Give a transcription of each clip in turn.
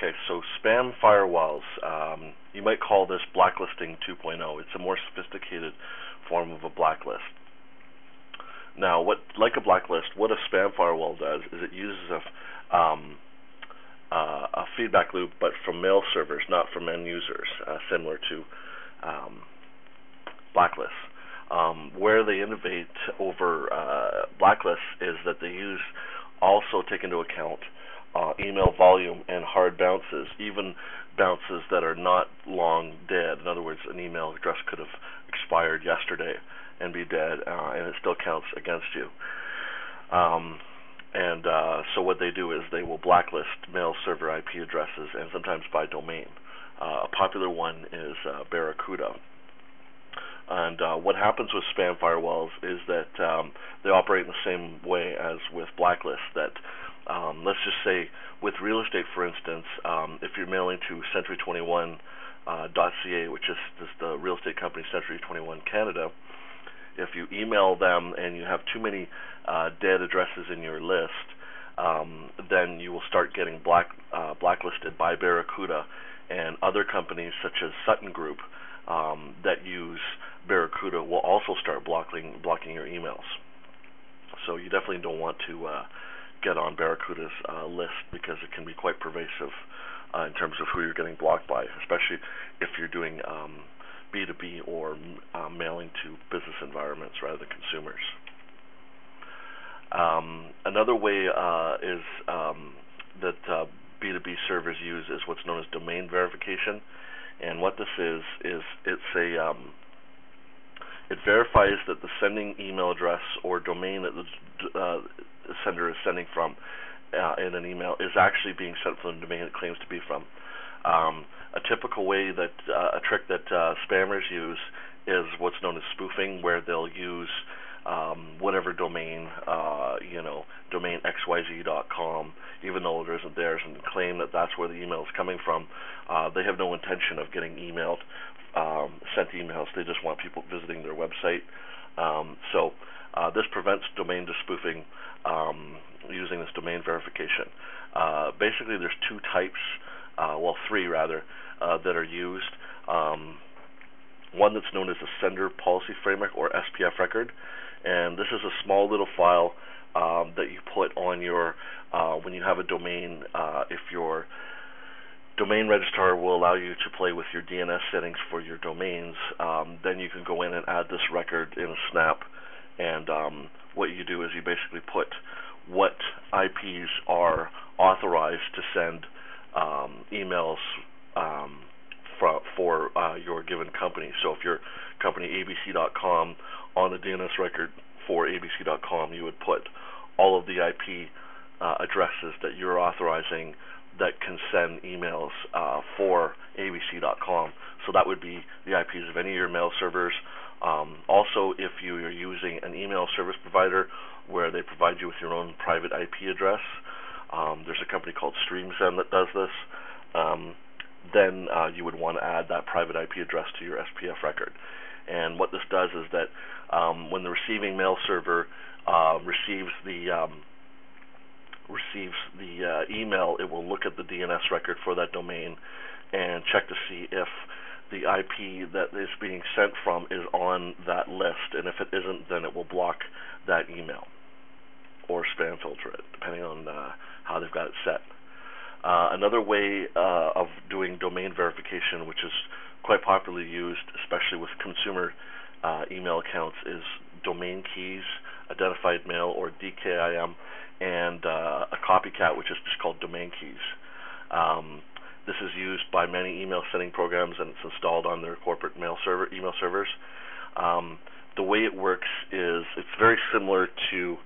Okay, so spam firewalls, you might call this blacklisting 2.0. It's a more sophisticated form of a blacklist. Now, like a blacklist, what a spam firewall does is it uses a feedback loop, but from mail servers, not from end users, similar to blacklists. Where they innovate over blacklists is that they also take into account email volume and hard bounces, even bounces that are not long dead. In other words, an email address could have expired yesterday and be dead, and it still counts against you. So what they do is they will blacklist mail server IP addresses, and sometimes by domain. A popular one is Barracuda. And what happens with spam firewalls is that they operate in the same way as with blacklists. That let's just say with real estate, for instance, if you're mailing to Century21.ca, which is the real estate company Century 21 Canada, if you email them and you have too many dead addresses in your list, then you will start getting blacklisted by Barracuda, and other companies such as Sutton Group that use Barracuda will also start blocking your emails. So you definitely don't want to get on Barracuda's list, because it can be quite pervasive in terms of who you're getting blocked by, especially if you're doing B2B or mailing to business environments rather than consumers. Another way is that B2B servers use is what's known as domain verification. And what this is it verifies that the sending email address or domain that the sender is sending from in an email is actually being sent from the domain it claims to be from. A typical way that a trick that spammers use is what's known as spoofing, where they'll use whatever domain, domain xyz.com, even though it isn't theirs, and claim that that's where the email is coming from. They have no intention of getting sent emails. They just want people visiting their website. So this prevents domain spoofing using this domain verification. Basically, there's two types, three rather, that are used. One that's known as a Sender Policy Framework, or SPF record, and this is a small little file that you put on your when you have a domain. If your domain registrar will allow you to play with your DNS settings for your domains, then you can go in and add this record in a snap. And what you do is you basically put what IPs are authorized to send emails for your given company. So if your company abc.com, on the DNS record for abc.com, you would put all of the IP addresses that you're authorizing that can send emails for abc.com. So that would be the IPs of any of your mail servers. Also, if you are using an email service provider where they provide you with your own private IP address, there's a company called StreamSend that does this, then you would want to add that private IP address to your SPF record. And what this does is that when the receiving mail server receives the email, it will look at the DNS record for that domain and check to see if the IP that is being sent from is on that list, and if it isn't, then it will block that email or spam filter it, depending on how they've got it set. Another way of doing domain verification, which is quite popularly used, especially with consumer email accounts, is domain keys, identified mail, or DKIM, and a copycat, which is just called domain keys. This is used by many email sending programs, and it's installed on their corporate email servers. The way it works is it's very similar to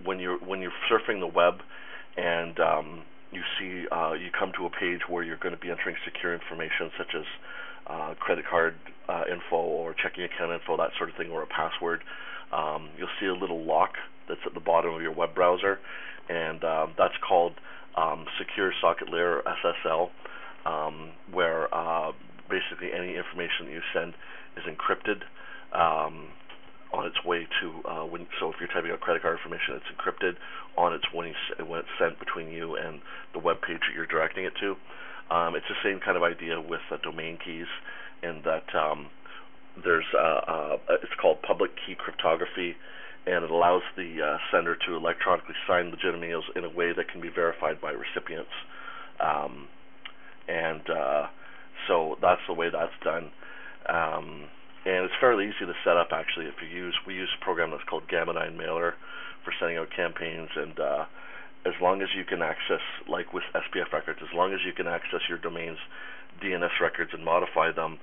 when you're surfing the web and you come to a page where you're going to be entering secure information such as credit card info or checking account info, that sort of thing, or a password. You'll see a little lock that's at the bottom of your web browser, and that's called Secure Socket Layer, SSL, where basically any information that you send is encrypted on its way to so if you're typing out credit card information, it's encrypted on its when it's sent between you and the web page that you're directing it to. It's the same kind of idea with domain keys, in that it's called public key cryptography, and it allows the sender to electronically sign legitimate emails in a way that can be verified by recipients. Um, and So that's the way that's done. And it's fairly easy to set up, actually. We use a program that's called Gamma 9 Mailer for sending out campaigns, and as long as you can access, like with SPF records, as long as you can access your domain's DNS records and modify them,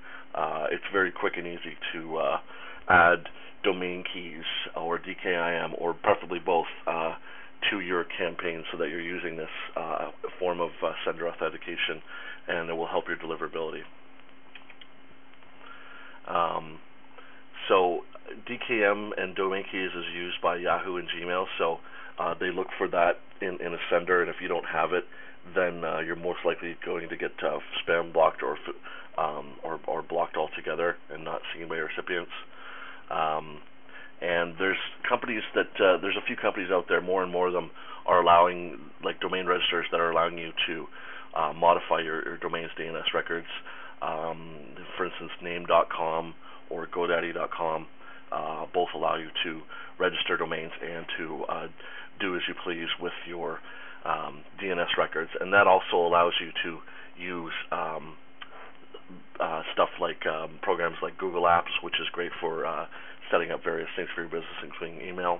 it's very quick and easy to add domain keys or DKIM, or preferably both, to your campaign, so that you're using this form of sender authentication, and it will help your deliverability. So DKIM and domain keys is used by Yahoo and Gmail, so they look for that in a sender, and if you don't have it, then you're most likely going to get spam blocked or blocked altogether and not seen by recipients. And there's a few companies out there, more and more of them are allowing, like domain registers that are allowing you to modify your domain's DNS records. For instance, name.com or godaddy.com both allow you to register domains and to do as you please with your DNS records, and that also allows you to use stuff like programs like Google Apps, which is great for setting up various things for your business, including email.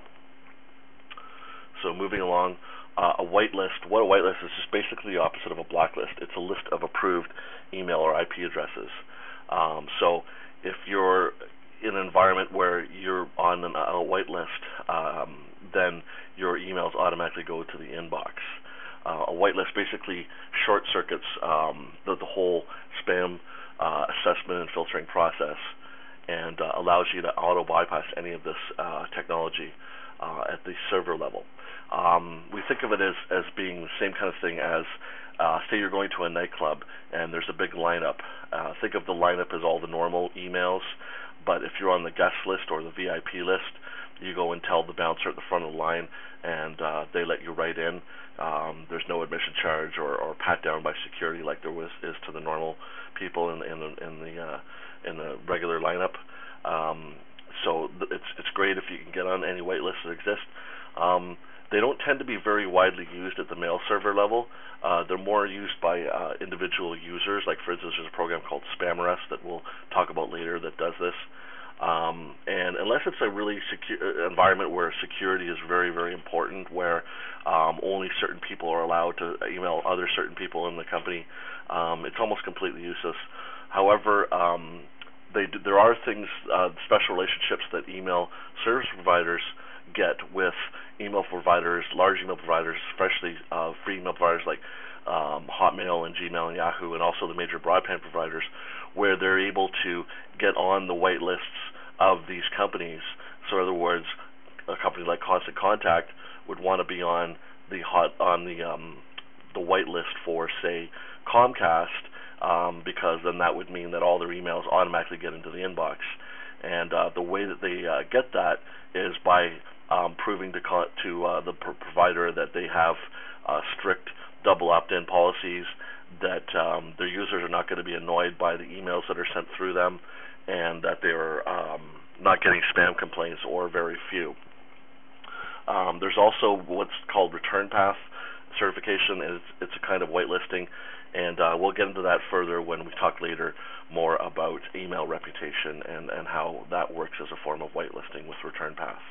So moving along, a whitelist. What a whitelist is basically the opposite of a blacklist. It's a list of approved email or IP addresses. So if you're in an environment where you're on a whitelist, then your emails automatically go to the inbox. A whitelist basically short circuits the whole spam assessment and filtering process, and allows you to auto bypass any of this technology at the server level. We think of it as being the same kind of thing as, say you're going to a nightclub and there's a big lineup. Think of the lineup as all the normal emails, but if you're on the guest list or the VIP list, you go and tell the bouncer at the front of the line, and they let you right in. There's no admission charge or pat down by security like there is to the normal people in the regular lineup. So it's great if you can get on any whitelists that exist. They don't tend to be very widely used at the mail server level. They're more used by individual users. Like, for instance, there's a program called SpamRest that we'll talk about later that does this. And unless it's a really secure environment where security is very, very important, where only certain people are allowed to email other certain people in the company, it's almost completely useless. However, there are things, special relationships that email service providers get with email providers, large email providers, especially free email providers like Hotmail and Gmail and Yahoo, and also the major broadband providers, where they're able to get on the white lists of these companies. So in other words, a company like Constant Contact would want to be on the white list for, say, Comcast, because then that would mean that all their emails automatically get into the inbox. And the way that they get that is by proving to the provider that they have strict double opt-in policies, that their users are not going to be annoyed by the emails that are sent through them, and that they're not getting spam complaints, or very few. There's also what's called return path certification. It's a kind of whitelisting, and we'll get into that further when we talk later more about email reputation and how that works as a form of whitelisting with return path.